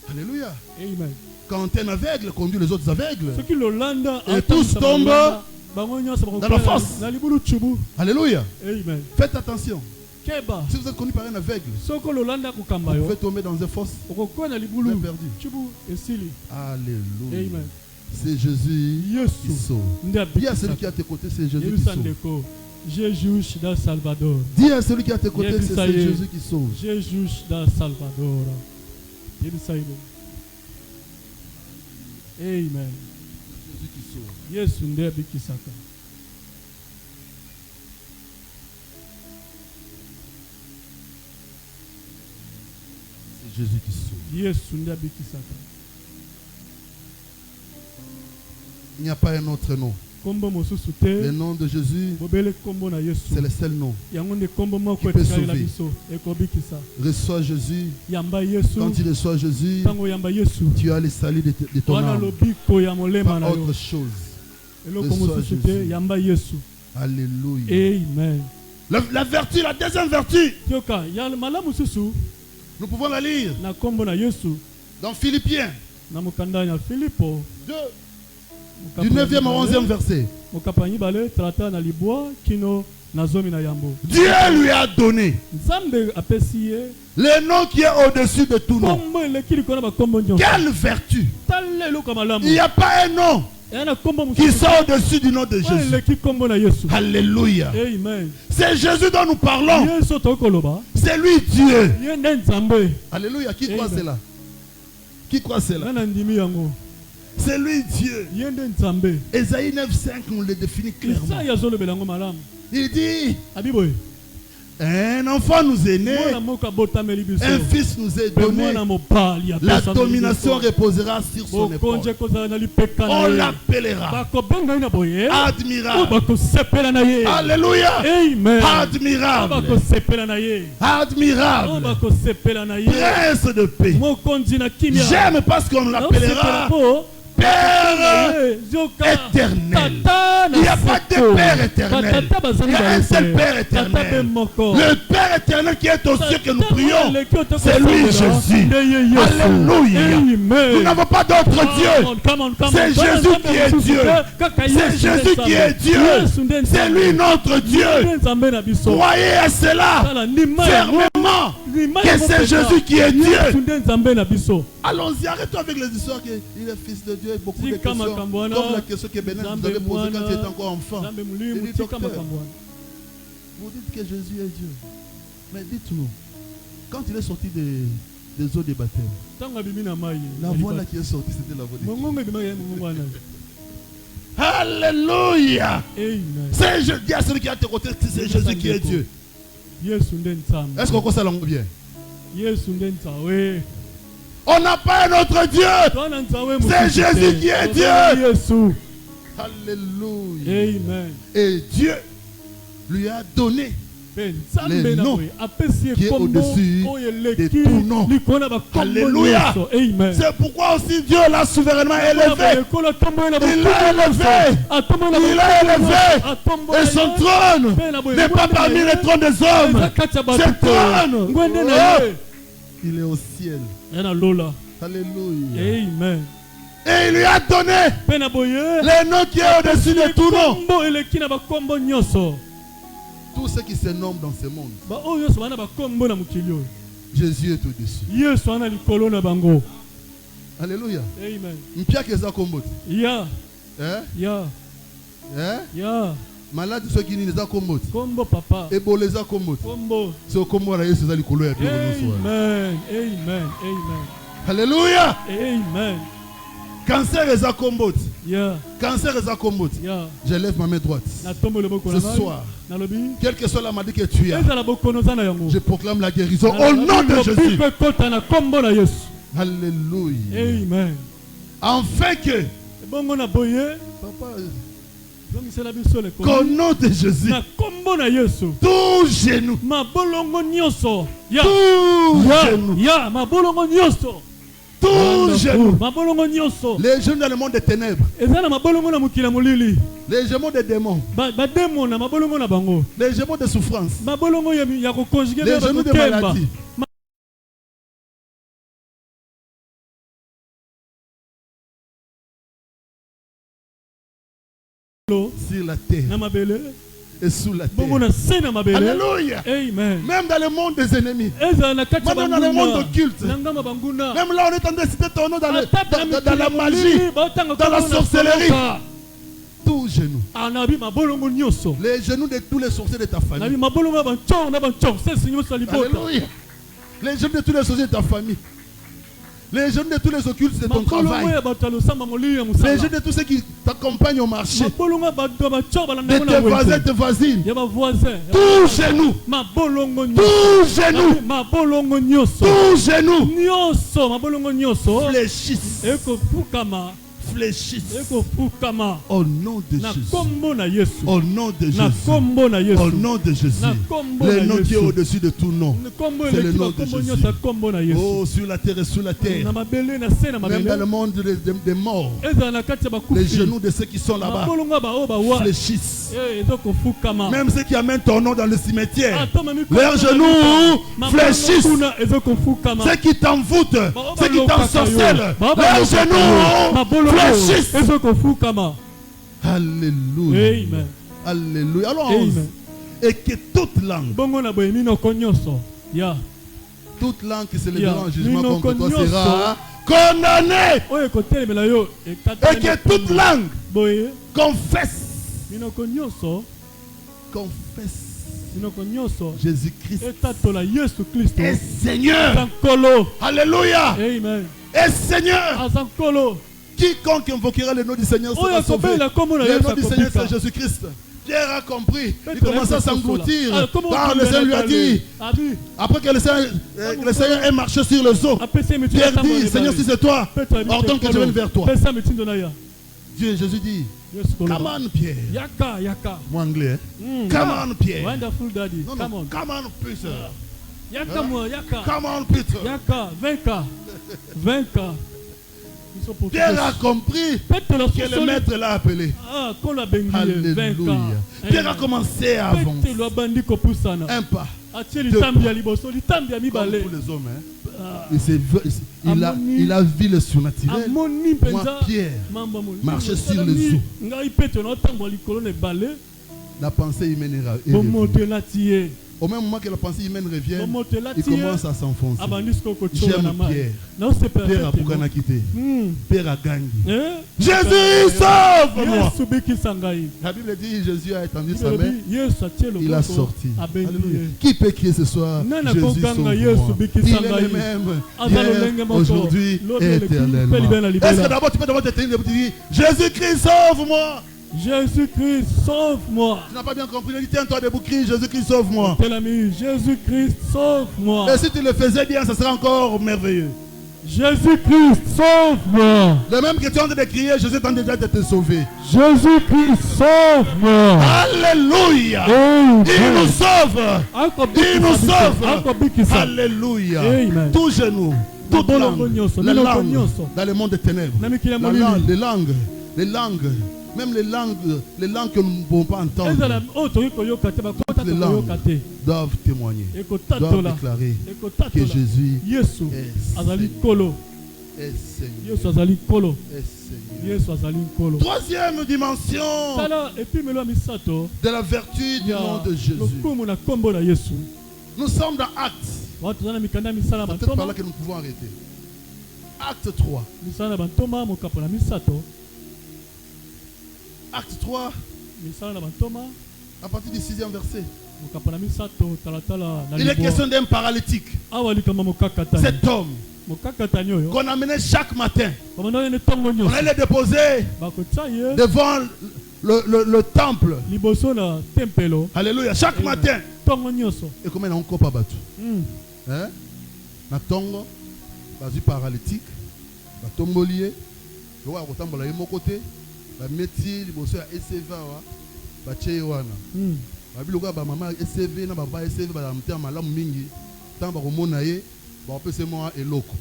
Alléluia. Amen. Quand un aveugle conduit les autres aveugles, et tous tombent dans la fosse. Alléluia. Amen. Faites attention. Si vous êtes connu par un aveugle, vous pouvez tomber dans une fosse. Vous êtes perdu. Alléluia. Amen. C'est Jésus qui sauve. Dis à celui qui est à tes côtés, c'est Jésus qui sauve. Jésus dans Salvador. Dis à celui qui est à tes côtés, c'est Jésus qui sauve. Jésus dans Salvador. Amen. Jésus qui sauve. Yesu ndiye bikisaka. C'est Jésus qui sauve. Yesu ndiye bikisaka. Il n'y a pas un autre nom. Le nom de Jésus, c'est le seul nom qui peut sauver. Reçois Jésus. Quand tu reçois Jésus, tu as les saluts de ton âme. Pas autre chose. Reçois Jésus. Alléluia. Amen. La vertu, la deuxième vertu, nous pouvons la lire dans Philippiens 2. Du 9e au 11e verset. Dieu lui a donné le nom qui est au-dessus de tout nom. Quelle vertu! Il n'y a pas un nom qui sort au-dessus du nom de Jésus. Alléluia. C'est Jésus dont nous parlons. C'est lui Dieu. Alléluia. Qui croit cela? Qui croit cela? C'est lui Dieu. Ésaïe 9:5 nous le définit clairement. Il dit, un enfant nous est né, un fils nous est donné, la domination reposera sur son épaule. On l'appellera admirable. Alléluia. Admirable. Admirable. Prince de paix. J'aime parce qu'on l'appellera Père éternel. Il n'y a pas de Père éternel. Il y a un seul Père éternel. Le Père éternel qui est aux cieux que nous prions, c'est lui Jésus. Alléluia. Nous n'avons pas d'autre Dieu. C'est Jésus qui est Dieu. C'est Jésus qui est Dieu. C'est lui notre Dieu. Croyez à cela fermement que c'est Jésus qui est Dieu. Allons-y, arrêtons avec les histoires qu'il est fils de Dieu et beaucoup de questions. Comme la question que Bénin vous avez posée quand il était encore enfant. Il dit, docteur, vous dites que Jésus est Dieu. Mais dites-nous, quand il est sorti des eaux des baptêmes, la voix là qui est sortie, c'était la voix de Dieu. Alléluia. C'est je dis à celui qui a te côté, c'est Jésus qui est Dieu. Est-ce qu'on connaît ça bien? On n'a pas un autre Dieu. C'est Jésus qui est Dieu. Alléluia. Amen. Et Dieu lui a donné les noms qui est au-dessus de tout nom. Alléluia. C'est pourquoi aussi Dieu l'a souverainement élevé. Il l'a élevé. Il l'a élevé. Et son trône n'est pas parmi les trônes des hommes. C'est trône. Il est au ciel. Alléluia. Amen. Et il lui a donné les noms qui est au-dessus de tout nom. Tout ce qui se nomme dans ce monde, Jésus est au-dessus. Alléluia. Amen. Malade ceux qui n'y kombo papa eboleza kombo so kombo na Yesu zali kolo ya Dieu. Amen. Amen. Amen. Alléluia. Amen. Cancer eza kombo. Cancer eza kombo. Je lève ma main droite. Ce soir, quelle que soit la maladie que tu as, je proclame la guérison au nom de Jésus. Alléluia. Amen. Afin que papa, qu'au nom de Jésus, tout genou, tout genou, les genoux dans le monde des ténèbres, les genoux des démons, les genoux de souffrance, les genoux de maladie, sur la terre et sous la terre. Alléluia. Amen. Même dans le monde des ennemis, même dans le monde occulte, même là on est en train de citer ton nom dans la magie, dans la sorcellerie. Tout genou, les genoux de tous les sorciers de ta famille. Alléluia. Les genoux de tous les sorciers de ta famille. Les jeunes de tous les occultes de ton travail. Les jeunes de tous ceux qui t'accompagnent au marché. De tes voisins et tes voisines. Tout genou. Tout genou. Tout genou. Fléchisse. Fléchisse. Au nom de Jésus. Au nom de Jésus. Au nom de Jésus. Le nom qui est au-dessus de tout nom. C'est le nom de Jésus. Oh, sur la terre et sous la terre. Même dans le monde des morts. Les genoux de ceux qui sont là-bas fléchissent. Même ceux qui amènent ton nom dans le cimetière, leurs genoux fléchissent. Ceux qui t'envoûtent, ceux qui t'ensorcellent, leurs genoux fléchissent. Alléluia. Amen. Alléluia. Alors, et que toute langue, toute langue qui se lèvera en jugement contre toi sera condamnée. Et que toute langue confesse Jésus-Christ est Seigneur. Alléluia. Amen. Et Seigneur. Quiconque invoquera le nom du Seigneur sera sauvé. Le nom du Seigneur c'est Jésus-Christ. Pierre a compris. Il commençait à s'engloutir. Car le Seigneur lui a dit, après que le Seigneur ait marché sur les eaux, Pierre dit, Seigneur, si c'est toi, ordonne que je vienne vers toi. Dieu, Jésus dit, come on, Pierre. Moi anglais. Come on, Pierre. Wonderful daddy. Non, Come on. Come on, Peter. Yaka moi, yaka. Come on, Peter. Yaka, 20K. 20K. Pierre a compris que le maître l'a appelé. Alléluia. Pierre a commencé à avancer. Un pas. Comme pour les hommes. Il a vu le surnaturel. Moi, Pierre, marchait sur les eaux. La pensée humaine est au même moment que la pensée humaine revient, il commence à s'enfoncer. J'aime Pierre. Pierre a Boukana quitté. Pierre a gagné. Jésus, sauve-moi. La Bible dit Jésus a étendu sa main. Il a sorti. Alléluia. Qui peut crier ce soir? Jésus, sauve-moi. Il est le même hier, aujourd'hui et éternellement. Est-ce que d'abord tu peux te tenir et dire Jésus-Christ, sauve-moi? Jésus-Christ, sauve-moi. Tu n'as pas bien compris. Tiens-toi debout, crie Jésus-Christ, sauve-moi. Tel ami, Jésus-Christ, sauve-moi. Et si tu le faisais bien, ça serait encore merveilleux. Jésus-Christ, sauve-moi. Le même que tu es en train de crier, Jésus est en train déjà de te sauver. Jésus-Christ, sauve-moi. Alléluia. Il nous sauve. Il nous sauve. Alléluia. Tout genou, toute langue, la langue dans le monde des ténèbres. Les langues. Même les langues que nous ne pouvons pas entendre, toutes les langues doivent témoigner, doivent déclarer que Jésus est Seigneur. Troisième dimension de la vertu du nom de Jésus. Nous sommes dans Actes. Peut-être par là que nous pouvons arrêter. Acte 3. Acte 3, à partir du 6e verset. Il est question d'un paralytique. Cet homme qu'on amenait chaque matin, on allait le déposer devant le temple. Alléluia. Chaque matin. Et comment on coupe à battu? Natongo, vas-y paralytique, batombolier, je vois autant de mon côté. La métier, les bosses à SCV, bah chez Wana. Bah biloga bah maman SCV na bah SCV bah la malam mingi. Tant bah romonaye, bah on peut se moi et loco.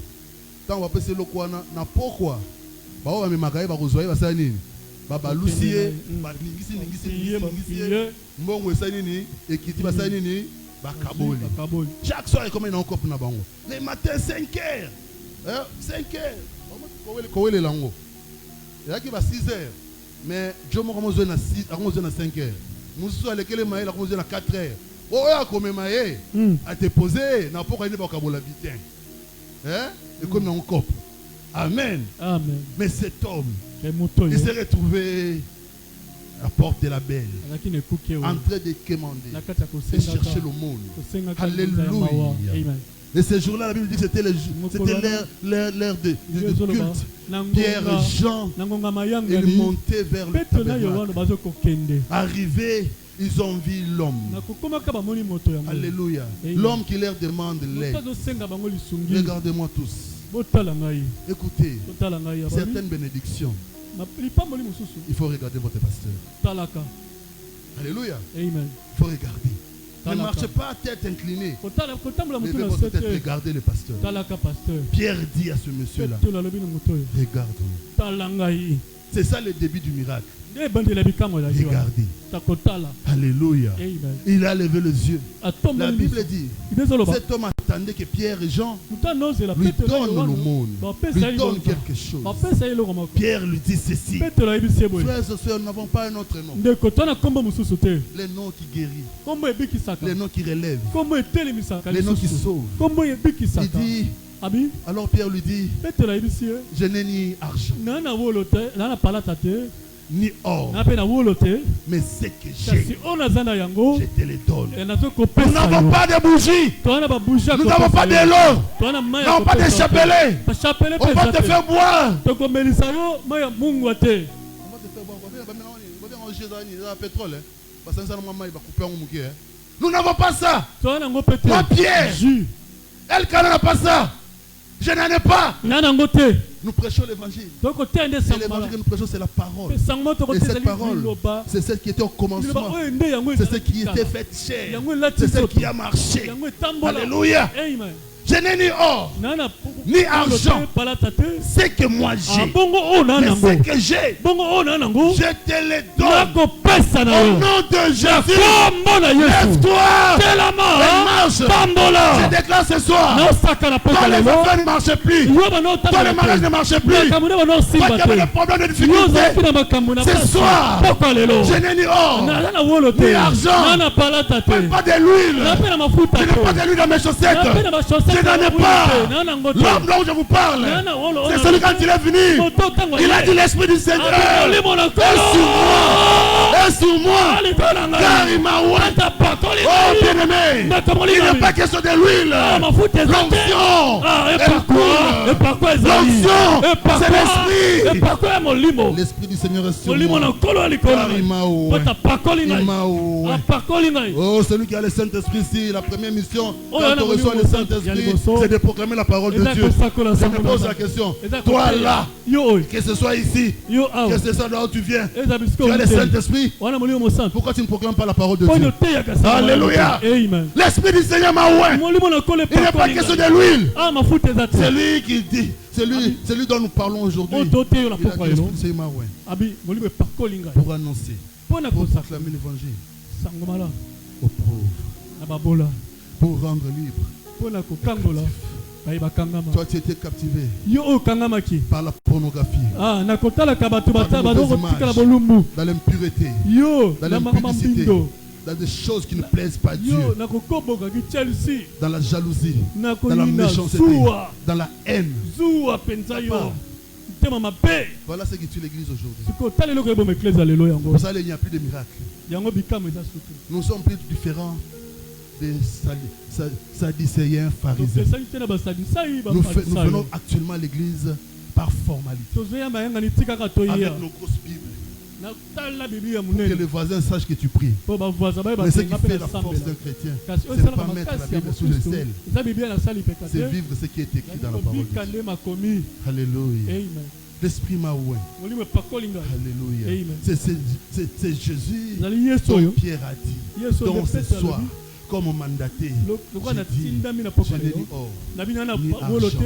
Tant on peut se loco na pourquoi? Bah on va me magaye bah rozoyer bah ça nini. Bah lucie, bah ningisi. Mbongo ça nini et qui dit bah ça nini bah kaboli. Chaque soir comme il en coupe na bango. Les matins 5h, 5h. Comment les lango? Il y a qui va 6h. Mais Dieu m'a commencé à 5h. Nous sommes allés à 4h. Oh, comme maïe, à te poser, n'a pas gagné pour la vie. Et comme on coupe. Amen. Amen. Mais cet homme, il s'est retrouvé à la porte de la belle, en train de quémander et chercher le monde. Alléluia. Et ce jour-là, la Bible dit que c'était l'heure de culte. Pierre et Jean, ils montaient vers le tabernacle. Arrivés, ils ont vu l'homme. Alléluia. L'homme qui leur demande l'aide. Regardez-moi tous. Écoutez, certaines bénédictions. Il faut regarder votre pasteur. Alléluia. Il faut regarder. Ne marchez pas à tête inclinée. Mais peut-être regarder le pasteur. Pierre dit à ce monsieur-là, regarde-moi. C'est ça le début du miracle. Regardez. Alléluia. Il a levé les yeux. La Bible dit, cet homme attendait que Pierre et Jean lui donnent le monde, lui donnent quelque chose. Pierre lui dit ceci. Frères et sœurs, nous n'avons pas un autre nom. Les noms qui guérissent, les noms qui relèvent, les noms qui sauvent. Il dit, alors Pierre lui dit, je n'ai ni argent, ni or, mais ce que j'ai, je te les donne. Nous n'avons pas de bougies, nous n'avons pas de l'eau, nous n'avons pas de chapelet. On va te faire boire. Nous n'avons pas ça. Moi Pierre, Elkana n'a pas ça. Je n'en ai pas. Nous prêchons l'évangile. Et l'évangile que nous prêchons, c'est la parole. Et cette parole, c'est celle qui était au commencement. C'est celle qui était faite chair. C'est celle qui a marché. Alléluia. Je n'ai ni or, ni argent, ce que moi j'ai, mais ce que j'ai, je te le donne. Au nom de Jésus, lève-toi et marche. Je déclare ce soir, quand les enfants ne marchent plus, quand les mariages ne marchent plus, quand il y avait des problèmes de difficulté, ce soir, je n'ai ni or, ni argent, même pas de l'huile. Je n'ai pas de l'huile dans mes chaussettes. Je n'en ai pas. L'homme là où je vous parle, c'est celui quand il est venu, il a dit l'Esprit du Seigneur est sur moi, car il m'a oint. Oh bien-aimé, il n'est pas question de l'huile. L'onction, l'onction, c'est l'Esprit. L'Esprit du Seigneur est sur moi, car il m'a oint. Oh, celui qui a le Saint-Esprit ici, la première mission quand on reçoit le Saint-Esprit, c'est de proclamer la parole de Dieu. Je me pose la question, toi là, que ce soit ici, que ce soit là où tu viens, tu as le Saint-Esprit, pourquoi tu ne proclames pas la parole de Dieu? Alléluia. L'Esprit du Seigneur m'a oint. Il n'est pas question de l'huile. C'est lui qui dit, c'est lui dont nous parlons aujourd'hui. Il a dit l'Esprit du Seigneur m'a oint pour annoncer, pour proclamer l'évangile aux pauvres, pour rendre libre. Toi, tu étais captivé par la pornographie, dans l'impureté, dans l'impudicité, dans des choses qui ne plaisent pas à Dieu, dans la jalousie, dans la méchanceté, dans la haine. Voilà ce qui tue l'église aujourd'hui. Pour ça, il n'y a plus de miracles. Nous sommes plus différents des sadducéens pharisiens. Nous venons actuellement à l'église par formalité, avec nos grosses Bibles, pour que les voisins sachent que tu pries. Mais ce qui fait la force d'un chrétien, c'est ne pas mettre la Bible sous le sel, c'est vivre ce qui est écrit dans la parole de Dieu. Alléluia. L'Esprit m'a oint. Alléluia. C'est Jésus dont Pierre a dit. Donc ce soir, comme mandaté, je n'ai ni or, ni argent, je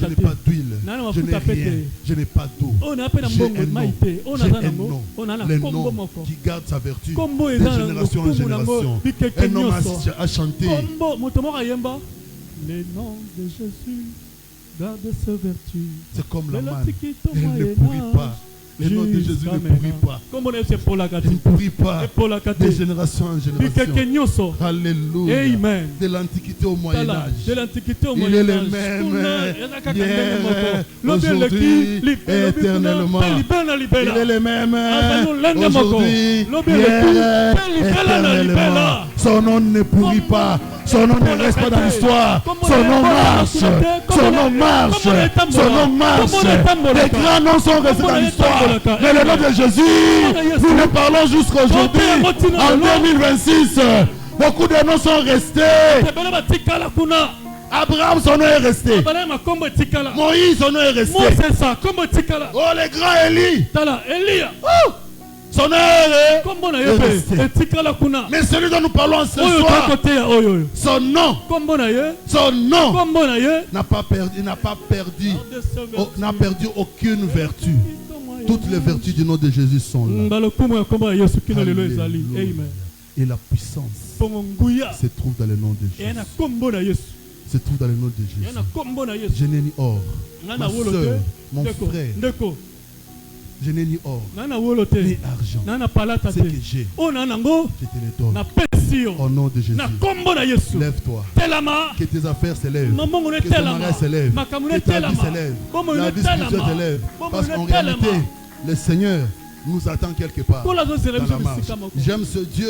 n'ai pas d'huile, je n'ai rien, je n'ai pas d'eau. J'ai un nom, le nom qui garde sa vertu de génération en génération. Un homme a chanté. Le nom de Jésus garde sa vertu. C'est comme la manne, elle ne pourrit pas. Le nom de Jésus ne pourrit pas. Il ne pourrit pas de génération en génération. Alléluia. Amen. De l'Antiquité au Moyen-Âge. Il est le même hier, aujourd'hui et éternellement. Il est le même aujourd'hui, hier, éternellement. Son nom ne pourrit pas. Son nom ne reste pas dans l'histoire. Son nom marche. Son nom marche. Son nom marche. Les grands noms sont restés dans l'histoire. Mais le nom de Jésus, nous le parlons jusqu'à aujourd'hui. En 2026, beaucoup de noms sont restés. Abraham, son nom est resté. Moïse, son nom est resté. Oh, les grands Élie. Son nom est resté. Mais celui dont nous parlons ce soir, son nom n'a pas perdu aucune vertu. Toutes les vertus du nom de Jésus sont là. Alléluia. Et la puissance se trouve dans le nom de Jésus. Se trouve dans le nom de Jésus. Je n'ai ni or, ma soeur, mon frère. Je n'ai ni or, ni argent. Ce que j'ai, je te le donne. Au nom de Jésus. Lève-toi. Que tes affaires s'élèvent. Que ton mariage s'élève. Que ta vie s'élève. La vie spirituelle s'élève. Parce qu'en réalité, le Seigneur nous attend quelque part dans la marche. J'aime ce Dieu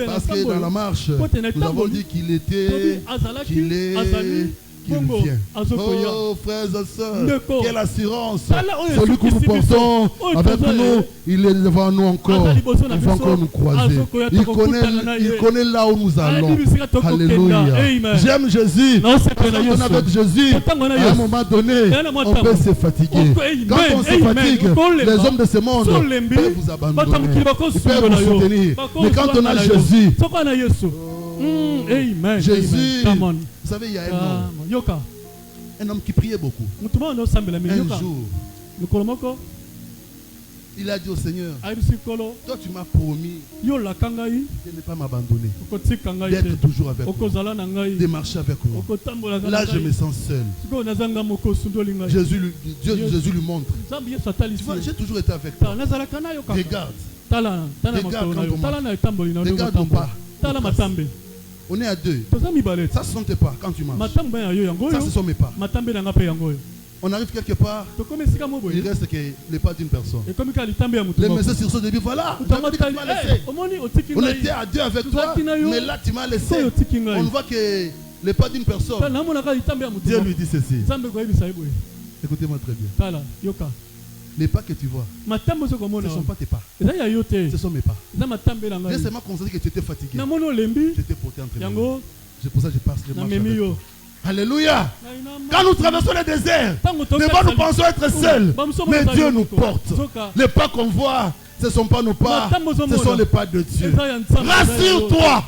parce que dans la marche, nous avons dit qu'il était, qu'il est, qu'il vient. Oh frères et sœurs, quelle assurance. Celui que nous portons avec nous, il est devant nous encore. Il va encore nous croiser. Il connaît là où nous allons. Alléluia. J'aime Jésus. Quand on est avec Jésus, à un moment donné, on peut se fatiguer. Quand on se fatigue, les hommes de ce monde peuvent vous abandonner. Ils peuvent vous soutenir. Mais quand on a Jésus, Amen. Jésus, vous savez, il y a un nom. Un homme qui priait beaucoup. Un jour, il a dit au Seigneur, toi tu m'as promis de ne pas m'abandonner, d'être toujours avec moi, de marcher avec moi. Là je me sens seul. Jésus lui montre. Tu vois, j'ai toujours été avec toi. Regarde. Regarde ton pas. On est à deux. Ça ce sont tes pas quand tu marches. Ça ce sont mes pas. On arrive quelque part, il reste que les pas d'une personne. Les messieurs sur ce début, voilà. On était à deux avec toi, mais là tu m'as laissé. On voit que les pas d'une personne. Dieu lui dit ceci. Écoutez-moi très bien. Les pas que tu vois, ce ne sont pas tes pas. Ce sont mes pas. J'ai seulement constaté que tu étais fatigué. Je t'ai porté entre les mains. C'est pour ça que je passe le marche avec toi. Alléluia. Quand nous traversons le désert, des fois nous pensons être seuls, mais Dieu nous porte. Les pas qu'on voit, ce ne sont pas nos pas, ce sont les pas de Dieu. Rassure-toi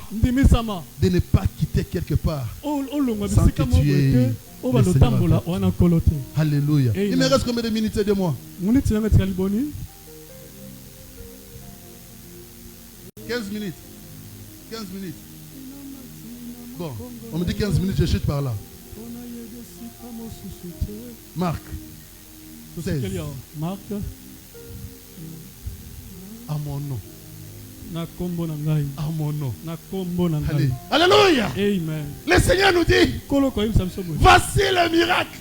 de ne pas quitter quelque part sans que tu aies le Seigneur. Alléluia. Il me reste combien de minutes de moi? 15 minutes. 15 minutes. Bon, on me dit 15 minutes, je chute par là. Marc 16. Marc. À mon nom. À mon nom. Allez. Alléluia. Amen. Le Seigneur nous dit, voici le miracle.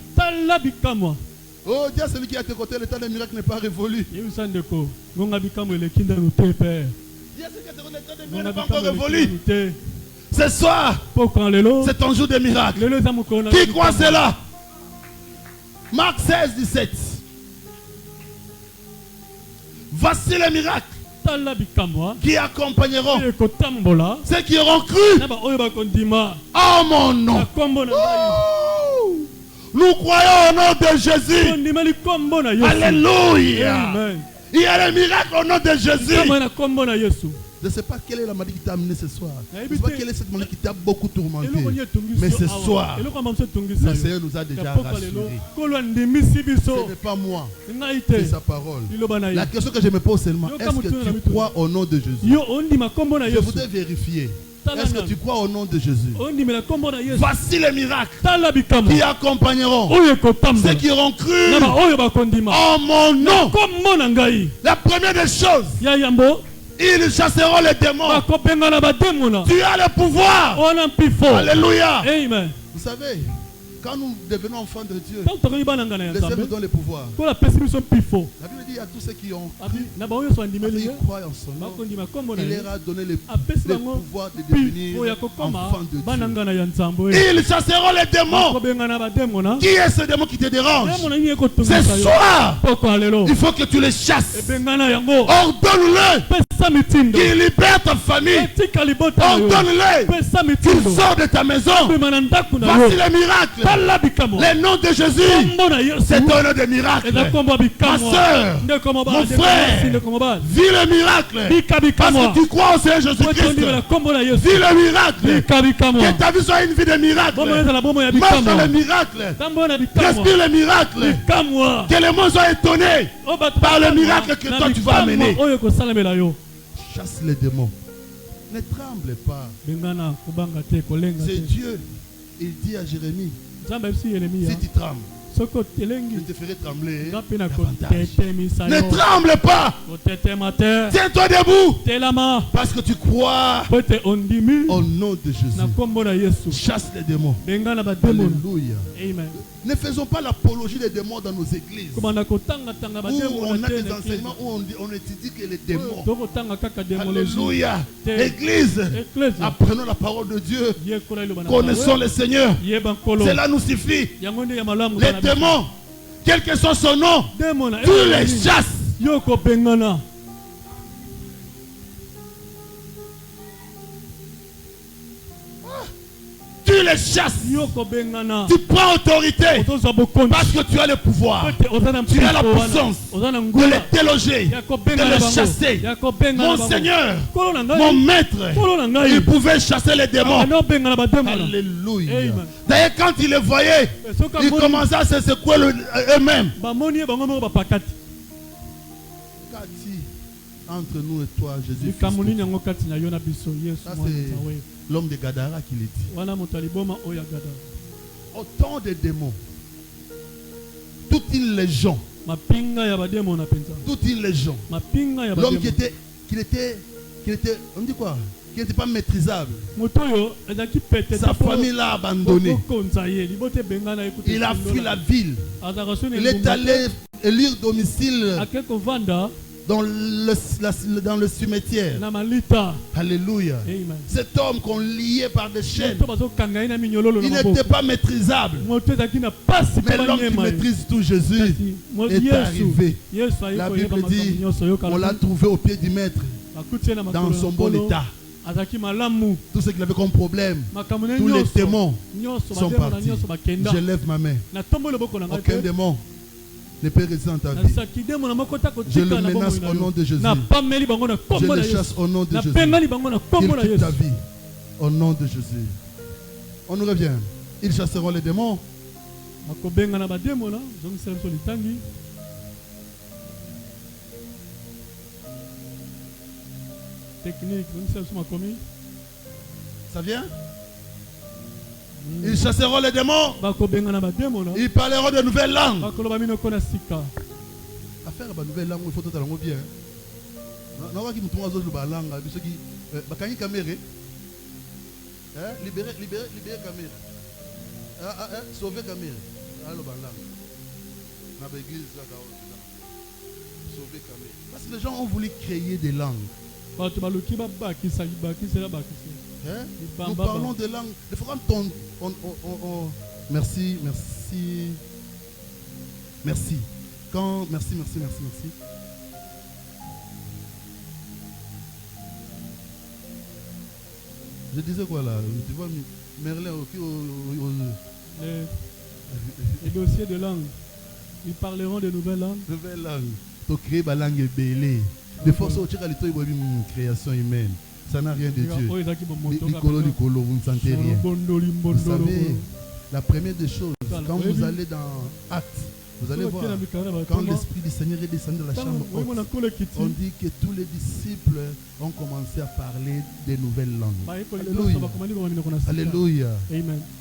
Oh, Dieu, celui qui est à tes côtés, le temps des miracles n'est pas révolu. Dieu, celui qui est à tes côtés, le temps des miracles n'est pas encore révolu. Ce soir, c'est ton jour de miracle. Qui croit cela? Marc 16, 17. Voici les miracles qui accompagneront ceux qui auront cru en mon nom. Nous croyons au nom de Jésus. Alléluia. Il y a les miracles au nom de Jésus. Je ne sais pas quelle est la maladie qui t'a amené ce soir. Je ne sais pas quelle est cette maladie qui t'a beaucoup tourmenté. Mais ce soir, le Seigneur nous a déjà rassurés. Ce n'est pas moi, c'est sa parole. La question que je me pose seulement, est-ce que tu crois au nom de Jésus? Je voudrais vérifier. Est-ce que tu crois au nom de Jésus? Voici les miracles qui accompagneront ceux qui auront cru en mon nom. La première des choses, ils chasseront les démons. Tu as le pouvoir. Alléluia. Amen. Vous savez, quand nous devenons enfants de Dieu, le Seigneur nous donne le pouvoir. La Bible dit à tous ceux qui ont cru, qui croient en son nom, il leur a donné le pouvoir de devenir enfants de Dieu. Ils chasseront les démons. Qui est ce démon qui te dérange? Ce soir, il faut que tu les chasses. Ordonne-le qu'il libère ta famille. Ordonne-le qu'il sort de ta maison. Voici les miracles. Le nom de Jésus, c'est un nom de miracle. Ma soeur, mon frère, vis le miracle. Parce que tu crois au Seigneur Jésus-Christ. Vis le miracle. Que ta vie soit une vie de miracle. Marche dans le miracle. Respire le miracle. Que les mondes soient étonnés par le miracle que toi tu vas amener. Chasse les démons. Ne tremble pas. C'est Dieu. Il dit à Jérémie, si tu trembles, je te ferai trembler davantage. Ne tremble pas. Tiens-toi debout. Parce que tu crois au nom de Jésus. Chasse les démons. Alléluia. Amen. Ne faisons pas l'apologie des démons dans nos églises. Où on a des enseignements où on étudie que les démons. Alléluia. Église, apprenons la parole de Dieu. Connaissons le Seigneur. Cela nous suffit. Les démons, quel que soit son nom, tu les chasses. Tu les les chasses. Tu prends autorité parce que tu as le pouvoir. Tu as la puissance de les déloger, de les chasser. Mon Seigneur, mon maître, il pouvait chasser les démons. Alléluia. D'ailleurs, quand il les voyait, ils commençaient à se secouer eux-mêmes. Entre nous et toi, Jésus. Ça, c'est l'homme de Gadara qui le dit. Autant de démons. Toute une légion. Toute une légion. L'homme qui était, on dit quoi? Qui n'était pas maîtrisable. Sa famille l'a abandonné. Il a fui la ville. Il est allé élire domicile dans le cimetière. Alléluia. Cet homme qu'on liait par des chaînes, il n'était pas maîtrisable. Mais l'homme qui maîtrise tout, Jésus, est arrivé. La Bible dit, on l'a trouvé au pied du maître, dans son bon état. Tout ce qu'il avait comme problème, tous les démons sont partis. Je lève ma main. Aucun démon ne peut rester dans ta vie. Je le menace au nom de Jésus. Je le chasse au nom de Jésus. Qu'il quitte ta vie au nom de Jésus. On nous revient. Ils chasseront les démons. Technique, ça vient? Ils chasseront les démons. Ils parleront de nouvelles langues. Affaire de nouvelles langues, il faut tout à l'heure bien. Non, qui me trouve aux autres langues, ceux qui bakani caméré, libérer caméré, sauver caméré. Alors langue. Na l'église sauver caméré. Parce que les gens ont voulu créer des langues. Nous parlons de langue. Il faut merci. Merci. Merci. Je disais quoi là? Tu vois, Merlin les dossiers de langue. Ils parleront de nouvelles langues. Nouvelles langues. Tu crées la langue bélée. Des fois, c'est une création humaine. Ça n'a rien de Dieu. Vous ne sentez rien. Vous savez, la première des choses, quand vous allez dans Actes, vous allez voir, quand l'Esprit du Seigneur est descendu dans la chambre haute, on dit que tous les disciples ont commencé à parler des nouvelles langues. Alléluia. Alléluia.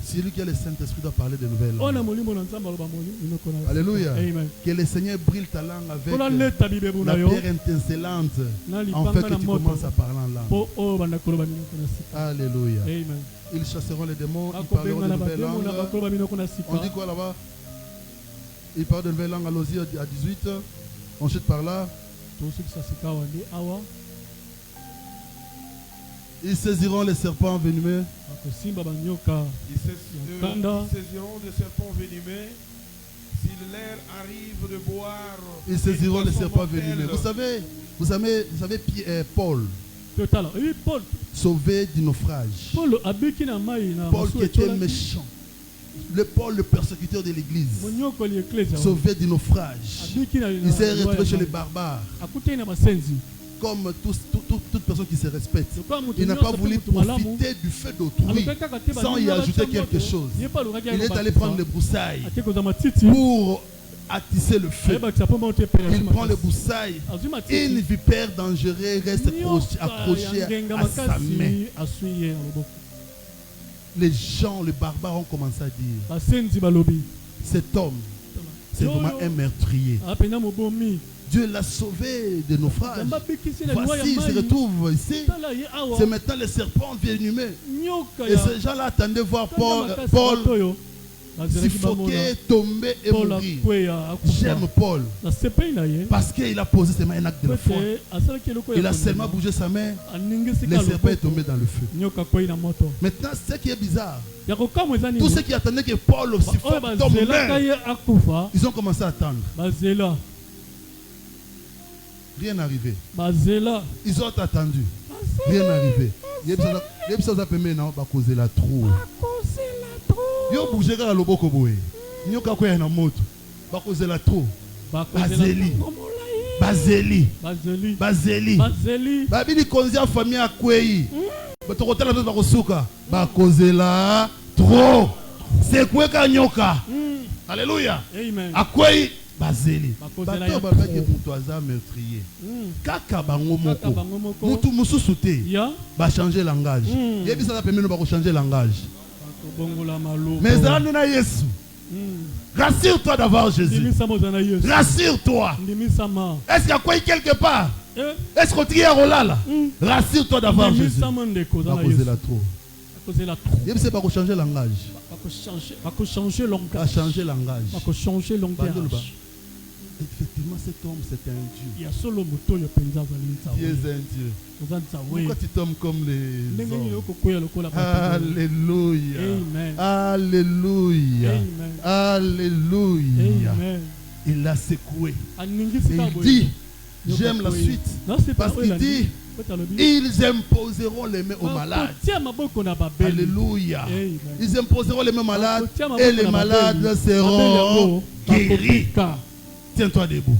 C'est lui qui a le Saint-Esprit doit parler des nouvelles langues. Alléluia. Que le Seigneur brille ta langue avec la pierre étincelante. En fait, que tu commences à parler en langue. Alléluia. Ils chasseront les démons, ils parleront de nouvelles langues. On dit quoi là-bas? Il parle de nouvelles langues, allons-y à 18. Ensuite par là. Ils saisiront les serpents venimeux. Ils saisiront les serpents venimeux. S'il leur arrive de boire. Ils saisiront les serpents venimeux. Vous savez Paul. Sauvé du naufrage. Paul qui était méchant. Paul, le persécuteur de l'église, sauvé du naufrage. Il s'est retrouvé chez les barbares. Comme toute personne qui se respecte. Il n'a pas voulu profiter du feu d'autrui sans y ajouter quelque chose. Il est allé prendre les broussailles pour attisser le feu. Il prend le broussailles. Une vipère dangereuse reste accrochée à sa main. Les gens, les barbares ont commencé à dire, cet homme, c'est vraiment un meurtrier. Dieu l'a sauvé de naufrage. Voici, il se retrouve ici. C'est maintenant les serpents venimeux. Et ces gens-là attendaient voir Paul suffoquer, tomber et mourir. J'aime Paul parce qu'il a posé ses mains un acte de foi. Il a seulement bougé sa main, les serpents est tombé dans le feu. Maintenant, ce qui est bizarre, tous ceux qui attendaient que Paul suffoque tombe, ils ont commencé à attendre. Rien n'est arrivé. Ils ont attendu. Rien n'est arrivé. Il y a causer la trou. Yo bougé ka loboko boye. Nyoka ko na moto. Ba kozela trop. Bazeli. Babili konzia famille akwei. Bato kotala ba kosuka. Ba kozela trop. C'est quoi ka nyoka? Alléluia. Amen. Akwei bazeli. Bato babaki mutu aza meurtrier. Kaka bango moko. Mutu mususu te. Ba changer langage. Yebi ça permet ba ko changer langage. Mais anena Yesu. Rassure-toi d'avoir Jésus. Rassure-toi. Est-ce qu'il y a quoi quelque part? Est-ce qu'on tire au là? Rassure-toi d'avoir Jésus. Va causer la trop. Il ne pas changer langage. Va changer langage. Effectivement, cet homme, c'est un Dieu. Qui est un Dieu. Pourquoi tu tombes comme les hommes? Alléluia. Amen. Alléluia. Amen. Alléluia. Amen. Il l'a secoué. Il dit, j'aime la suite. Parce qu'il dit, ils imposeront les mains aux malades. Alléluia. Ils imposeront les mains aux malades et les malades seront guéris. Tiens-toi debout.